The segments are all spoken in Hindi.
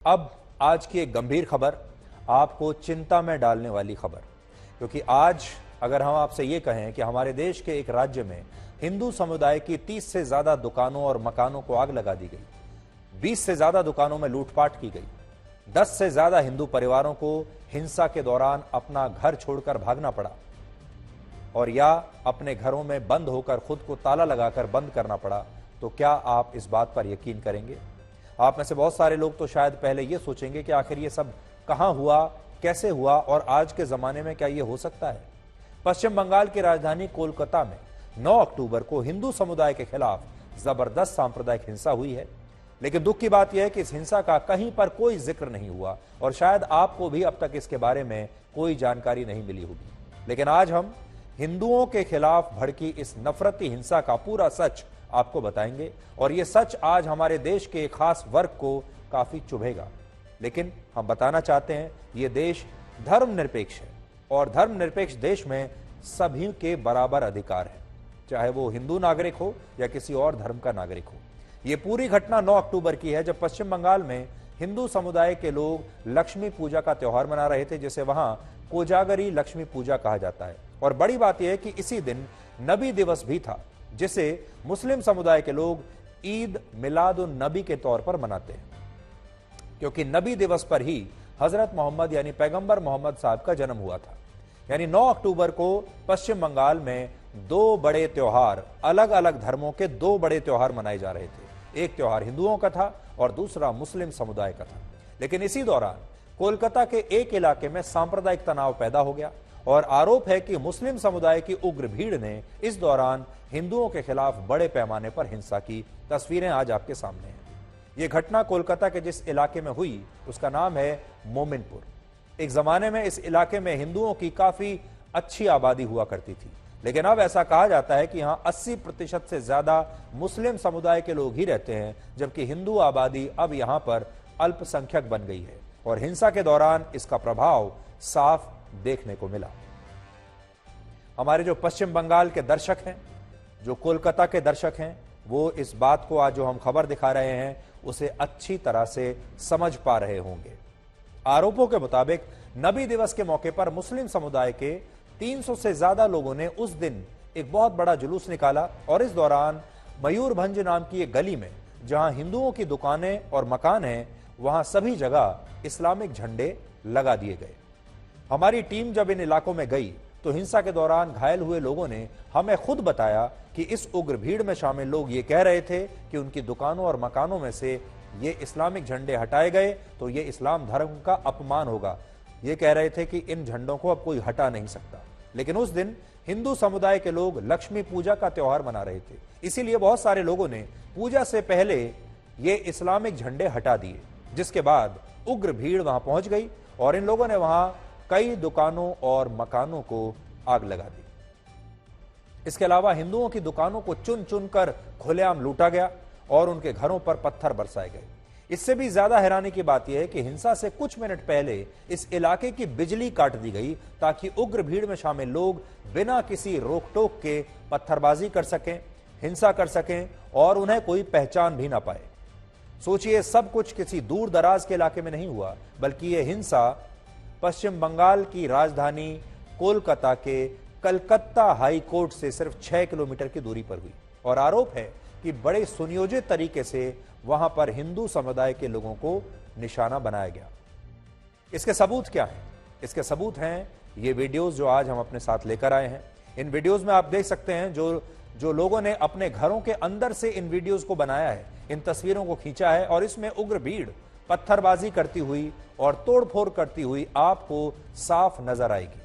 अब आज की एक गंभीर खबर, आपको चिंता में डालने वाली खबर, क्योंकि आज अगर हम आपसे ये कहें कि हमारे देश के एक राज्य में हिंदू समुदाय की 30 से ज्यादा दुकानों और मकानों को आग लगा दी गई, 20 से ज्यादा दुकानों में लूटपाट की गई, 10 से ज्यादा हिंदू परिवारों को हिंसा के दौरान अपना घर छोड़कर भागना पड़ा और या अपने घरों में बंद होकर खुद को ताला लगाकर बंद करना पड़ा, तो क्या आप इस बात पर यकीन करेंगे? आप में से बहुत सारे लोग तो शायद पहले ये सोचेंगे कि आखिर ये सब कहां हुआ, कैसे हुआ और आज के जमाने में क्या ये हो सकता है। पश्चिम बंगाल की राजधानी कोलकाता में 9 अक्टूबर को हिंदू समुदाय के खिलाफ जबरदस्त सांप्रदायिक हिंसा हुई है, लेकिन दुख की बात यह है कि इस हिंसा का कहीं पर कोई जिक्र नहीं हुआ और शायद आपको भी अब तक इसके बारे में कोई जानकारी नहीं मिली होगी। लेकिन आज हम हिंदुओं के खिलाफ भड़की इस नफरती हिंसा का पूरा सच आपको बताएंगे और यह सच आज हमारे देश के खास वर्ग को काफी चुभेगा। लेकिन हम बताना चाहते हैं ये देश धर्मनिरपेक्ष है और धर्मनिरपेक्ष देश में सभी के बराबर अधिकार है, चाहे वो हिंदू नागरिक हो या किसी और धर्म का नागरिक हो। ये पूरी घटना 9 अक्टूबर की है, जब पश्चिम बंगाल में हिंदू समुदाय के लोग लक्ष्मी पूजा का त्यौहार मना रहे थे, जिसे वहां कोजागरी लक्ष्मी पूजा कहा जाता है। और बड़ी बात यह है कि इसी दिन नबी दिवस भी था, जिसे मुस्लिम समुदाय के लोग ईद मिलादुन नबी के तौर पर मनाते हैं, क्योंकि नबी दिवस पर ही हजरत मोहम्मद यानी पैगंबर मोहम्मद साहब का जन्म हुआ था। यानी 9 अक्टूबर को पश्चिम बंगाल में दो बड़े त्योहार, अलग अलग धर्मों के दो बड़े त्योहार मनाए जा रहे थे। एक त्योहार हिंदुओं का था और दूसरा मुस्लिम समुदाय का था। लेकिन इसी दौरान कोलकाता के एक इलाके में सांप्रदायिक तनाव पैदा हो गया और आरोप है कि मुस्लिम समुदाय की उग्र भीड़ ने इस दौरान हिंदुओं के खिलाफ बड़े पैमाने पर हिंसा की। तस्वीरें आज आपके सामने हैं। यह घटना कोलकाता के जिस इलाके में हुई उसका नाम है मोमिनपुर। एक जमाने में इस इलाके में हिंदुओं की काफी अच्छी आबादी हुआ करती थी, लेकिन अब ऐसा कहा जाता है कि यहां 80% से ज्यादा मुस्लिम समुदाय के लोग ही रहते हैं, जबकि हिंदू आबादी अब यहां पर अल्पसंख्यक बन गई है और हिंसा के दौरान इसका प्रभाव साफ देखने को मिला। हमारे जो पश्चिम बंगाल के दर्शक हैं, जो कोलकाता के दर्शक हैं, वो इस बात को आज जो हम खबर दिखा रहे हैं उसे अच्छी तरह से समझ पा रहे होंगे। आरोपों के मुताबिक नबी दिवस के मौके पर मुस्लिम समुदाय के 300 से ज्यादा लोगों ने उस दिन एक बहुत बड़ा जुलूस निकाला और इस दौरान मयूरभंज नाम की एक गली में जहां हिंदुओं की दुकानें और मकान हैं, वहां सभी जगह इस्लामिक झंडे लगा दिए गए। हमारी टीम जब इन इलाकों में गई तो हिंसा के दौरान घायल हुए लोगों ने हमें खुद बताया कि इस उग्र भीड़ में शामिल लोग ये कह रहे थे कि उनकी दुकानों और मकानों में से ये इस्लामिक झंडे हटाए गए तो ये इस्लाम धर्म का अपमान होगा। ये कह रहे थे कि इन झंडों को अब कोई हटा नहीं सकता। लेकिन उस दिन हिंदू समुदाय के लोग लक्ष्मी पूजा का त्यौहार मना रहे थे, इसीलिए बहुत सारे लोगों ने पूजा से पहले ये इस्लामिक झंडे हटा दिए, जिसके बाद उग्र भीड़ वहां पहुंच गई और इन लोगों ने वहां कई दुकानों और मकानों को आग लगा दी। इसके अलावा हिंदुओं की दुकानों को चुन चुन कर खुलेआम लूटा गया और उनके घरों पर पत्थर बरसाए गए। इससे भी ज्यादा हैरानी की बात यह है कि हिंसा से कुछ मिनट पहले इस इलाके की बिजली काट दी गई ताकि उग्र भीड़ में शामिल लोग बिना किसी रोक टोक के पत्थरबाजी कर सकें, हिंसा कर सकें और उन्हें कोई पहचान भी ना पाए। सोचिए, सब कुछ किसी दूर दराज के इलाके में नहीं हुआ, बल्कि यह हिंसा पश्चिम बंगाल की राजधानी कोलकाता के कलकत्ता हाई कोर्ट से सिर्फ 6 किलोमीटर की दूरी पर हुई और आरोप है कि बड़े सुनियोजित तरीके से वहां पर हिंदू समुदाय के लोगों को निशाना बनाया गया। इसके सबूत क्या हैं? इसके सबूत हैं ये वीडियोस जो आज हम अपने साथ लेकर आए हैं। इन वीडियोस में आप देख सकते हैं जो लोगों ने अपने घरों के अंदर से इन वीडियोस को बनाया है, इन तस्वीरों को खींचा है और इसमें उग्र भीड़ पत्थरबाजी करती हुई और तोड़फोड़ करती हुई आपको साफ नजर आएगी।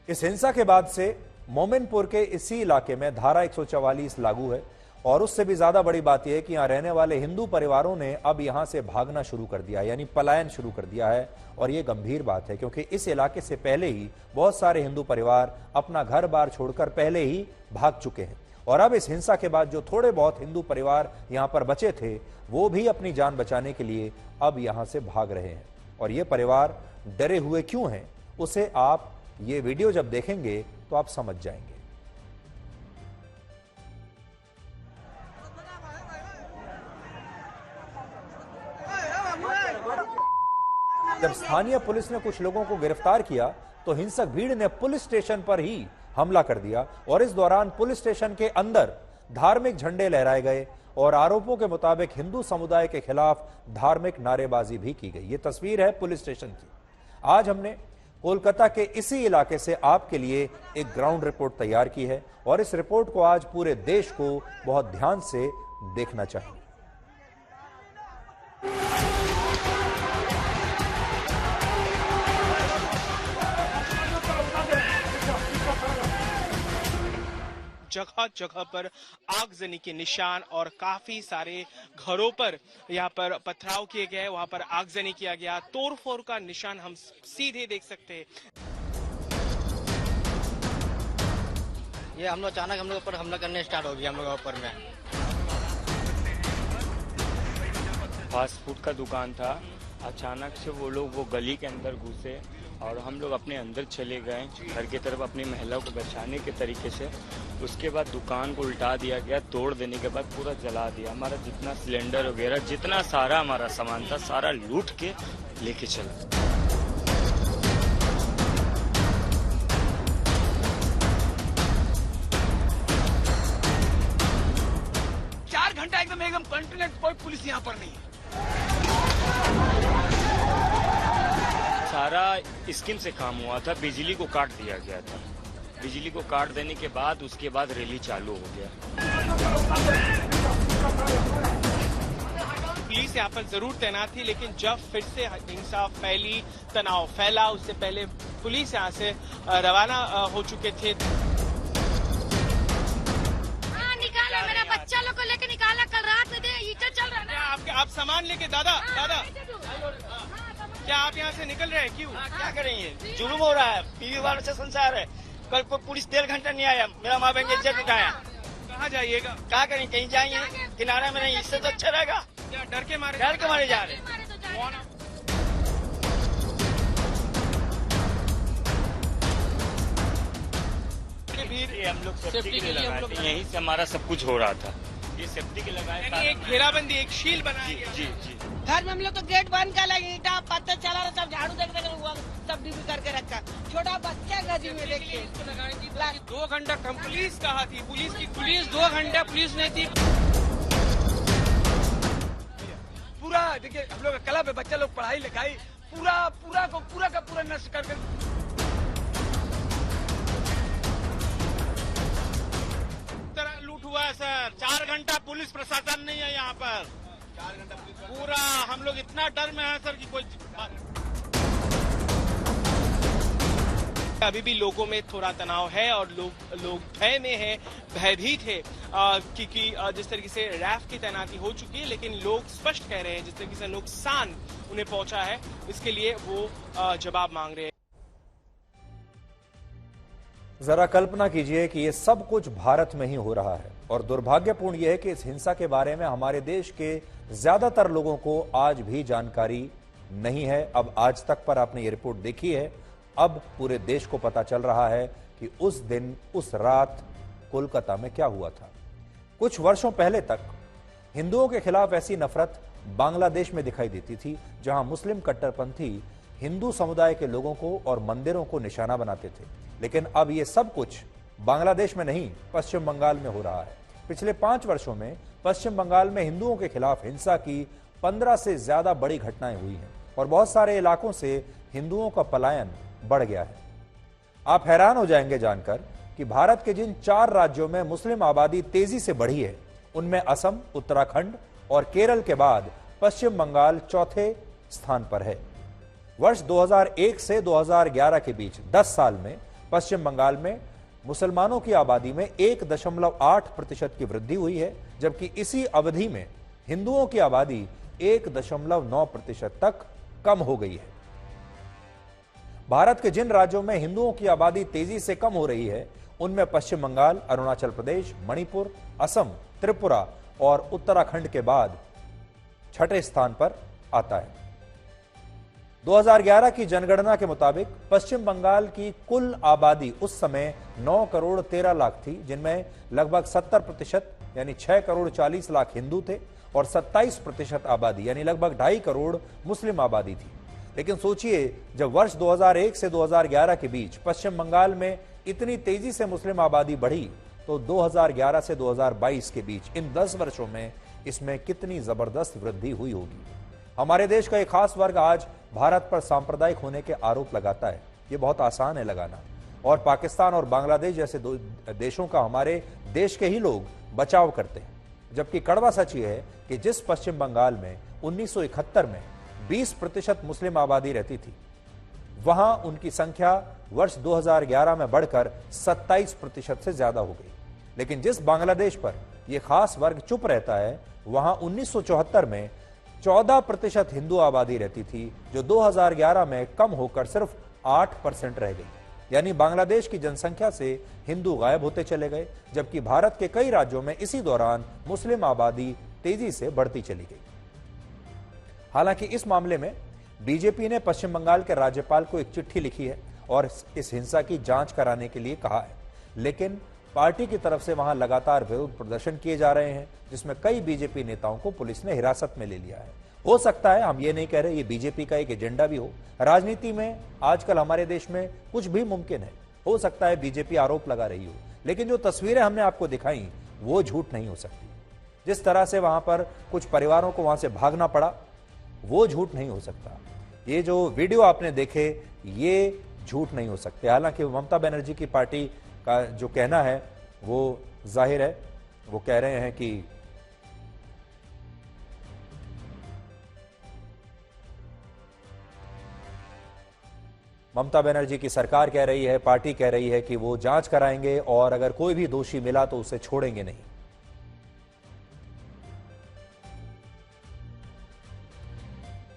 इस हिंसा के बाद से मोमिनपुर के इसी इलाके में धारा 144 लागू है और उससे भी ज्यादा बड़ी बात यह है कि यहां रहने वाले हिंदू परिवारों ने अब यहां से भागना शुरू कर दिया, यानी पलायन शुरू कर दिया है। और यह गंभीर बात है क्योंकि इस इलाके से पहले ही बहुत सारे हिंदू परिवार अपना घर बार छोड़कर पहले ही भाग चुके हैं और अब इस हिंसा के बाद जो थोड़े बहुत हिंदू परिवार यहां पर बचे थे वो भी अपनी जान बचाने के लिए अब यहां से भाग रहे हैं। और ये परिवार डरे हुए क्यों हैं उसे आप ये वीडियो जब देखेंगे तो आप समझ जाएंगे। जब स्थानीय पुलिस ने कुछ लोगों को गिरफ्तार किया तो हिंसक भीड़ ने पुलिस स्टेशन पर ही हमला कर दिया और इस दौरान पुलिस स्टेशन के अंदर धार्मिक झंडे लहराए गए और आरोपों के मुताबिक हिंदू समुदाय के खिलाफ धार्मिक नारेबाजी भी की गई। ये तस्वीर है पुलिस स्टेशन की। आज हमने कोलकाता के इसी इलाके से आपके लिए एक ग्राउंड रिपोर्ट तैयार की है और इस रिपोर्ट को आज पूरे देश को बहुत ध्यान से देखना चाहिए। जगह जगह पर आगजनी के निशान और काफी सारे घरों पर यहाँ पर पथराव किए गए, वहां पर आगजनी किया गया, तोड़फोड़ का निशान हम सीधे देख सकते हैं। ये हम लोग अचानक हम लोग पर हमला करने स्टार्ट हो गया। हम लोग ऊपर में फास्ट फूड का दुकान था, अचानक से वो लोग वो गली के अंदर घुसे और हम लोग अपने अंदर चले गए घर की तरफ अपनी महिला को बचाने के तरीके से। उसके बाद दुकान को उल्टा दिया गया, तोड़ देने के बाद पूरा जला दिया। हमारा जितना सिलेंडर वगैरह जितना सारा हमारा सामान था सारा लूट के लेके चला। 4 घंटा एकदम कंटिन्यूअस, कोई पुलिस यहाँ पर नहीं है। सारा स्कीम से काम हुआ था, बिजली को काट दिया गया था। बिजली को काट देने के बाद उसके बाद रैली चालू हो गया। पुलिस यहाँ पर जरूर तैनात थी, लेकिन जब फिर से हिंसा फैली, तनाव फैला, उससे पहले पुलिस यहाँ से रवाना हो चुके थे। निकाला, मेरा बच्चा लोग को लेके निकाला। कल रात में हीटर चल रहा है। आप सामान लेके दादा क्या आप यहाँ से निकल रहे हैं? क्यों? क्या करेंगे? जुलूम हो रहा है, पीवी वालों से संसार है। कल को पुलिस 1.5 घंटा नहीं आया, मेरा माँ बहन इज्जत उठाया। कहाँ जाइएगा? क्या करें? कहीं जाएंगे किनारे में, नहीं इससे तो अच्छा रहेगा। क्या डर के मारे जा रहे? हम लोग सेफ्टी के लिए लगाए थे, यहीं से हमारा सब कुछ हो रहा था। ये सेफ्टी के लगाए, एक घेराबंदी, एक शील बनाई। जी जी। घर में हम लोग तो गेट बंद कर लगे, ईटा पत्थर चला रहा, सब झाड़ू देख हुआ, सब डिब्बी करके रखा। छोटा बच्चा गजी में देखिए 2 घंटा कम पुलिस कहाँ थी? पुलिस 2 घंटा पुलिस नहीं थी। पूरा देखिए, हम लोग क्लब है, बच्चा लोग पढ़ाई लिखाई पूरा का पूरा नष्ट करके। लूट हुआ है सर, 4 घंटा पुलिस प्रशासन नहीं है यहाँ पर। 4 घंटा पूरा हम लोग इतना डर में है सर कि कोई अभी भी लोगों में थोड़ा तनाव है और लोग भय में है, भयभीत है, क्योंकि जिस तरीके से रैफ की तैनाती हो चुकी है, लेकिन लोग स्पष्ट कह रहे हैं जिस तरीके से नुकसान उन्हें पहुंचा है, इसके लिए वो जवाब मांग रहे हैं। जरा कल्पना कीजिए कि ये सब कुछ भारत में ही हो रहा है और दुर्भाग्यपूर्ण यह है कि इस हिंसा के बारे में हमारे देश के ज्यादातर लोगों को आज भी जानकारी नहीं है। अब आज तक पर आपने ये रिपोर्ट देखी है, अब पूरे देश को पता चल रहा है कि उस दिन, उस रात कोलकाता में क्या हुआ था। कुछ वर्षों पहले तक हिंदुओं के खिलाफ ऐसी नफरत बांग्लादेश में दिखाई देती थी, जहां मुस्लिम कट्टरपंथी हिंदू समुदाय के लोगों को और मंदिरों को निशाना बनाते थे। लेकिन अब ये सब कुछ बांग्लादेश में नहीं, पश्चिम बंगाल में हो रहा है। पिछले 5 वर्षों में पश्चिम बंगाल में हिंदुओं के खिलाफ हिंसा की 15 से ज्यादा बड़ी घटनाएं हुई हैं और बहुत सारे इलाकों से हिंदुओं का पलायन बढ़ गया है। आप हैरान हो जाएंगे जानकर कि भारत के जिन 4 राज्यों में मुस्लिम आबादी तेजी से बढ़ी है, उनमें असम, उत्तराखंड और केरल के बाद पश्चिम बंगाल चौथे स्थान पर है। वर्ष 2001 से 2011 के बीच 10 साल में पश्चिम बंगाल में मुसलमानों की आबादी में 1.8% की वृद्धि हुई है, जबकि इसी अवधि में हिंदुओं की आबादी 1.9% तक कम हो गई है। भारत के जिन राज्यों में हिंदुओं की आबादी तेजी से कम हो रही है, उनमें पश्चिम बंगाल, अरुणाचल प्रदेश, मणिपुर, असम, त्रिपुरा और उत्तराखंड के बाद छठे स्थान पर आता है। 2011 की जनगणना के मुताबिक पश्चिम बंगाल की कुल आबादी उस समय 9 करोड़ 13 लाख थी, जिनमें लगभग 70% यानी 6 करोड़ 40 लाख हिंदू थे और 27% आबादी यानी लगभग 2.5 करोड़ मुस्लिम आबादी थी। लेकिन सोचिए, जब वर्ष 2001 से 2011 के बीच पश्चिम बंगाल में इतनी तेजी से मुस्लिम आबादी बढ़ी, तो 2011 से 2022 के बीच इन 10 वर्षों में इसमें कितनी जबरदस्त वृद्धि हुई होगी। हमारे देश का एक खास वर्ग आज भारत पर सांप्रदायिक होने के आरोप लगाता है। ये बहुत आसान है लगाना, और पाकिस्तान और बांग्लादेश जैसे दो देशों का हमारे देश के ही लोग बचाव करते हैं। जबकि कड़वा सच ये है कि जिस पश्चिम बंगाल में 1971 में 20% मुस्लिम आबादी रहती थी, वहां उनकी संख्या वर्ष 2011 में बढ़कर 27% से ज्यादा हो गई। लेकिन जिस बांग्लादेश पर यह खास वर्ग चुप रहता है, वहां 1974 में 14% हिंदू आबादी रहती थी, जो 2011 में कम होकर सिर्फ 8% रह गई। यानी बांग्लादेश की जनसंख्या से हिंदू गायब होते चले गए, जबकि भारत के कई राज्यों में इसी दौरान मुस्लिम आबादी तेजी से बढ़ती चली गई। हालांकि इस मामले में बीजेपी ने पश्चिम बंगाल के राज्यपाल को एक चिट्ठी लिखी है और इस हिंसा की जांच कराने के लिए कहा है, लेकिन पार्टी की तरफ से वहां लगातार विरोध प्रदर्शन किए जा रहे हैं, जिसमें कई बीजेपी नेताओं को पुलिस ने हिरासत में ले लिया है। हो सकता है, हम ये नहीं कह रहे ये बीजेपी का एक एजेंडा भी हो। राजनीति में आजकल हमारे देश में कुछ भी मुमकिन है। हो सकता है बीजेपी आरोप लगा रही हो, लेकिन जो तस्वीरें हमने आपको दिखाई वो झूठ नहीं हो सकती। जिस तरह से वहां पर कुछ परिवारों को वहां से भागना पड़ा, वो झूठ नहीं हो सकता। ये जो वीडियो आपने देखे, ये झूठ नहीं हो सकते। हालांकि ममता बनर्जी की पार्टी का जो कहना है वो जाहिर है, वो कह रहे हैं कि ममता बनर्जी की सरकार कह रही है, पार्टी कह रही है कि वो जांच कराएंगे और अगर कोई भी दोषी मिला तो उसे छोड़ेंगे नहीं।